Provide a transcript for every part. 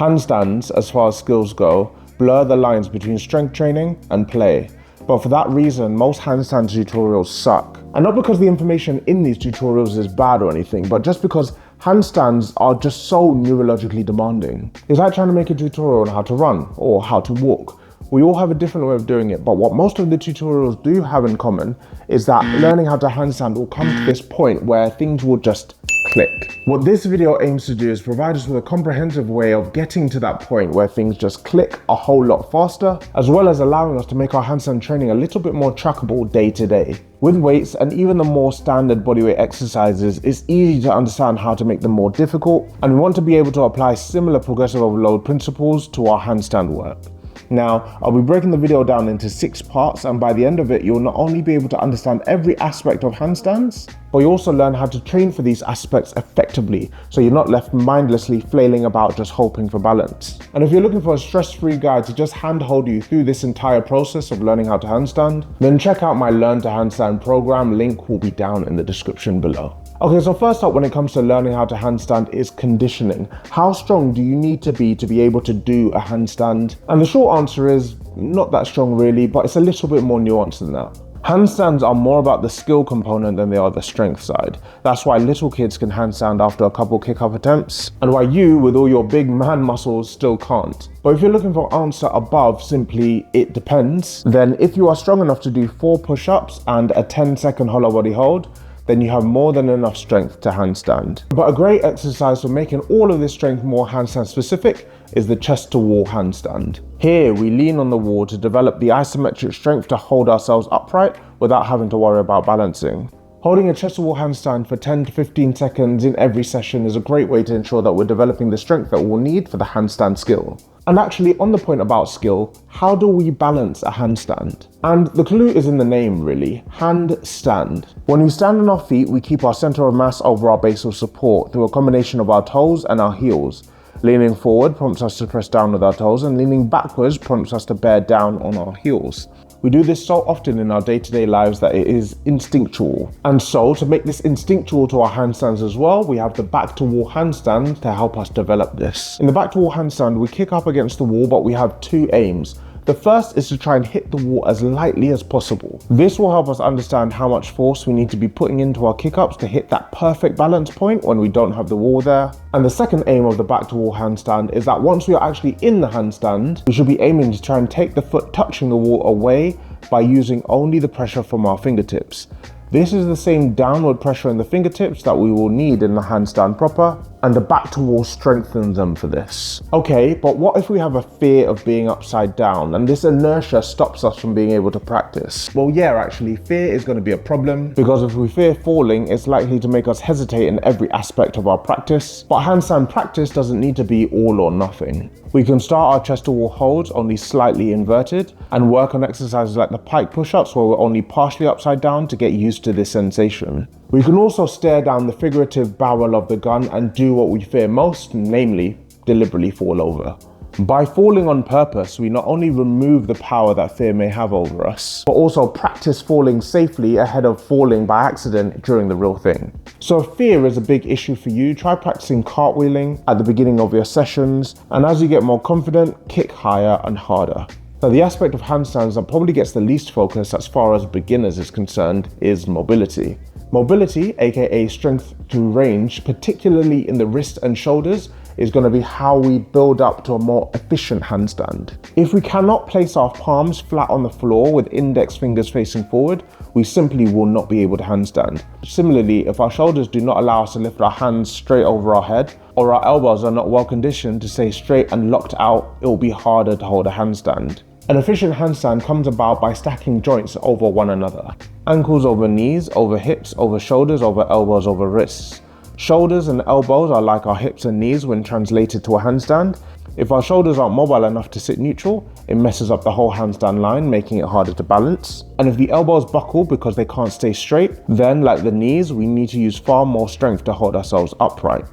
Handstands, as far as skills go, blur the lines between strength training and play. But for that reason, most handstand tutorials suck. And not because the information in these tutorials is bad or anything, but just because handstands are just so neurologically demanding. It's like trying to make a tutorial on how to run or how to walk. We all have a different way of doing it, but what most of the tutorials do have in common is that learning how to handstand will come to this point where things will just click. What this video aims to do is provide us with a comprehensive way of getting to that point where things just click a whole lot faster, as well as allowing us to make our handstand training a little bit more trackable day to day. With weights and even the more standard bodyweight exercises, it's easy to understand how to make them more difficult, and we want to be able to apply similar progressive overload principles to our handstand work. Now, I'll be breaking the video down into 6 parts, and by the end of it, you'll not only be able to understand every aspect of handstands, but you also learn how to train for these aspects effectively, so you're not left mindlessly flailing about just hoping for balance. And if you're looking for a stress-free guide to just handhold you through this entire process of learning how to handstand, then check out my Learn to Handstand program. Link will be down in the description below. Okay, so first up when it comes to learning how to handstand is conditioning. How strong do you need to be able to do a handstand? And the short answer is not that strong really, but it's a little bit more nuanced than that. Handstands are more about the skill component than they are the strength side. That's why little kids can handstand after a couple kick-up attempts, and why you, with all your big man muscles, still can't. But if you're looking for answer above simply it depends, then if you are strong enough to do 4 push-ups and a 10-second hollow body hold, then you have more than enough strength to handstand. But a great exercise for making all of this strength more handstand specific is the chest to wall handstand. Here we lean on the wall to develop the isometric strength to hold ourselves upright without having to worry about balancing. Holding a chest to wall handstand for 10 to 15 seconds in every session is a great way to ensure that we're developing the strength that we'll need for the handstand skill. And actually, on the point about skill, how do we balance a handstand? And the clue is in the name really, handstand. When we stand on our feet, we keep our center of mass over our base of support through a combination of our toes and our heels. Leaning forward prompts us to press down with our toes, and leaning backwards prompts us to bear down on our heels. We do this so often in our day-to-day lives that it is instinctual. And so, to make this instinctual to our handstands as well, we have the back to wall handstand to help us develop this. In the back to wall handstand, we kick up against the wall, but we have 2 aims. The first is to try and hit the wall as lightly as possible. This will help us understand how much force we need to be putting into our kick-ups to hit that perfect balance point when we don't have the wall there. And the second aim of the back to wall handstand is that once we are actually in the handstand, we should be aiming to try and take the foot touching the wall away by using only the pressure from our fingertips. This is the same downward pressure in the fingertips that we will need in the handstand proper, and the back to wall strengthens them for this. Okay, but what if we have a fear of being upside down and this inertia stops us from being able to practice? Well, yeah, actually, fear is going to be a problem, because if we fear falling, it's likely to make us hesitate in every aspect of our practice. But handstand practice doesn't need to be all or nothing. We can start our chest to wall holds only slightly inverted and work on exercises like the pike push-ups where we're only partially upside down to get used to this sensation. We can also stare down the figurative barrel of the gun and do what we fear most, namely, deliberately fall over. By falling on purpose, we not only remove the power that fear may have over us, but also practice falling safely ahead of falling by accident during the real thing. So if fear is a big issue for you, try practicing cartwheeling at the beginning of your sessions, and as you get more confident, kick higher and harder. Now, the aspect of handstands that probably gets the least focus as far as beginners is concerned is mobility. Mobility, aka strength to range, particularly in the wrist and shoulders, is going to be how we build up to a more efficient handstand. If we cannot place our palms flat on the floor with index fingers facing forward, we simply will not be able to handstand. Similarly, if our shoulders do not allow us to lift our hands straight over our head, or our elbows are not well conditioned to stay straight and locked out, it will be harder to hold a handstand. An efficient handstand comes about by stacking joints over one another. Ankles over knees, over hips, over shoulders, over elbows, over wrists. Shoulders and elbows are like our hips and knees when translated to a handstand. If our shoulders aren't mobile enough to sit neutral, it messes up the whole handstand line, making it harder to balance. And if the elbows buckle because they can't stay straight, then like the knees, we need to use far more strength to hold ourselves upright.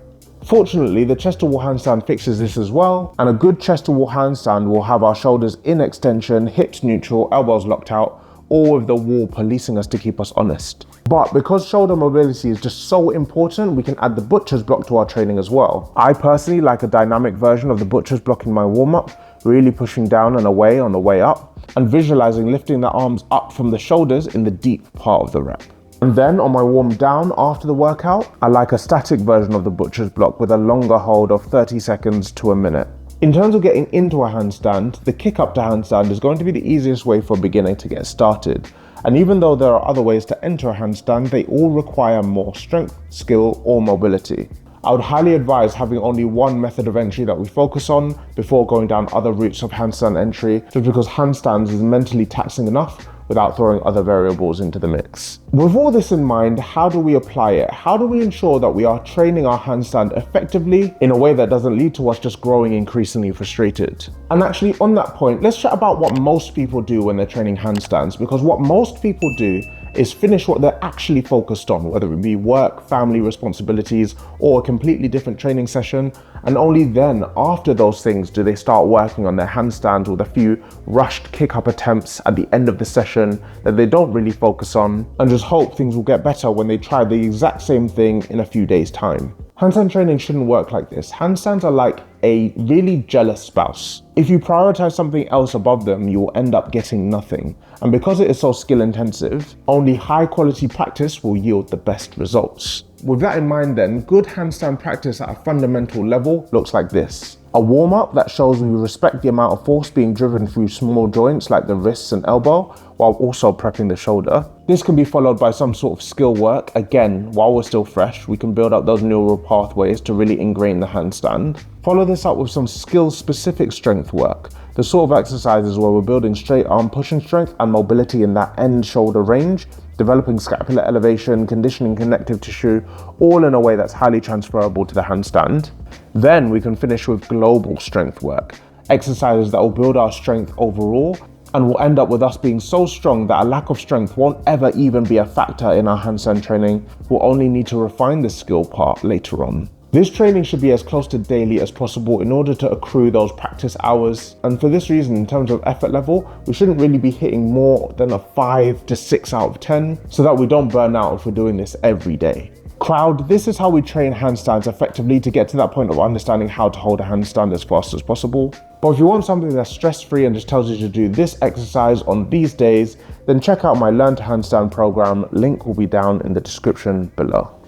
Fortunately, the chest to wall handstand fixes this as well, and a good chest to wall handstand will have our shoulders in extension, hips neutral, elbows locked out, or with the wall policing us to keep us honest. But because shoulder mobility is just so important, we can add the butcher's block to our training as well. I personally like a dynamic version of the butcher's block in my warm-up, really pushing down and away on the way up, and visualizing lifting the arms up from the shoulders in the deep part of the rep. And then on my warm down after the workout, I like a static version of the butcher's block with a longer hold of 30 seconds to a minute. In terms of getting into a handstand, the kick up to handstand is going to be the easiest way for a beginner to get started. And even though there are other ways to enter a handstand, they all require more strength, skill, or mobility. I would highly advise having only one method of entry that we focus on before going down other routes of handstand entry, just because handstands is mentally taxing enough without throwing other variables into the mix. With all this in mind, how do we apply it? How do we ensure that we are training our handstand effectively in a way that doesn't lead to us just growing increasingly frustrated? And actually on that point, let's chat about what most people do when they're training handstands, because what most people do is finish what they're actually focused on, whether it be work, family responsibilities, or a completely different training session. And only then, after those things, do they start working on their handstands with a few rushed kick-up attempts at the end of the session that they don't really focus on, and just hope things will get better when they try the exact same thing in a few days' time. Handstand training shouldn't work like this. Handstands are like a really jealous spouse. If you prioritize something else above them, you will end up getting nothing. And because it is so skill intensive, only high quality practice will yield the best results. With that in mind then, good handstand practice at a fundamental level looks like this. A warm-up that shows we respect the amount of force being driven through small joints like the wrists and elbow, while also prepping the shoulder. This can be followed by some sort of skill work. Again, while we're still fresh, we can build up those neural pathways to really ingrain the handstand. Follow this up with some skill-specific strength work, the sort of exercises where we're building straight arm pushing strength and mobility in that end shoulder range, developing scapular elevation, conditioning connective tissue, all in a way that's highly transferable to the handstand. Then we can finish with global strength work, exercises that will build our strength overall and will end up with us being so strong that a lack of strength won't ever even be a factor in our handstand training. We'll only need to refine the skill part later on. This training should be as close to daily as possible in order to accrue those practice hours. And for this reason, in terms of effort level, we shouldn't really be hitting more than a 5 to 6 out of 10 so that we don't burn out if we're doing this every day. Crowd, this is how we train handstands effectively to get to that point of understanding how to hold a handstand as fast as possible. But if you want something that's stress-free and just tells you to do this exercise on these days, then check out my Learn to Handstand program. Link will be down in the description below.